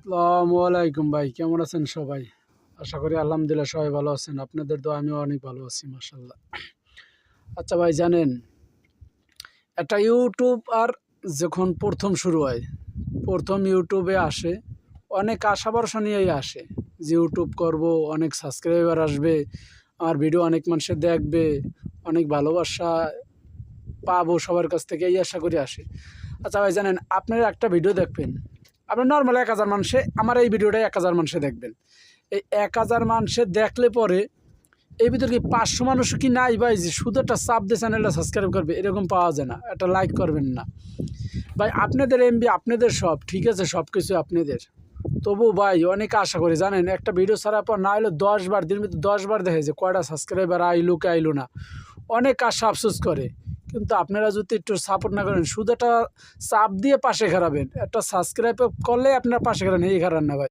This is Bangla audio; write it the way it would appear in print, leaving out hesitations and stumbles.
আসসালামু আলাইকুম ভাই, কেমন আছেন সবাই? আশা করি আলহামদুলিল্লাহ সবাই ভালো আছেন। আপনাদের দোয়ায় আমিও অনেক ভালো আছি মাশাআল্লাহ। আচ্ছা ভাই জানেন, একটা ইউটিউবার যখন ১ম শুরু হয়, ১ম ইউটিউবে আসে, অনেক আশা ভরসা নিয়েই আসে যে ইউটিউব করব, অনেক সাবস্ক্রাইবার আসবে, আমার ভিডিও অনেক মানুষে দেখবে, অনেক ভালোবাসা পাবো সবার কাছ থেকে এই আশা করে আসে। আচ্ছা ভাই জানেন, আপনারা একটা ভিডিও দেখবেন, আপনার নরমাল ১,০০০ মানুষে আমার এই ভিডিওটাই ১,০০০ মানুষে দেখবেন। এই ১,০০০ মানুষে দেখলে পরে এই ভিতরে কি ৫০০ মানুষও কি নাই ভাই যে শুধু একটা চাপ দিয়ে চ্যানেলটা সাবস্ক্রাইব করবে? এরকম পাওয়া যায় না। একটা লাইক করবেন না ভাই। আপনাদের এমবি, আপনাদের সব ঠিক আছে, সব কিছু আপনাদের, তবু ভাই অনেক আশা করি জানেন, একটা ভিডিও ছাড়ার পর না হলে ১০ বার, দিনের ভিতরে 10 বার দেখে যে কয়টা সাবস্ক্রাইবার আইলো কি আইলো না, অনেক আশা আফসোস করে। কিন্তু আপনারা যদি একটু সাপোর্ট না করেন, শুধু একটা চাপ দিয়ে পাশে খাড়াবেন, একটা সাবস্ক্রাইব করলে আপনার পাশে খাড়ান, এই খাড়ান না ভাই।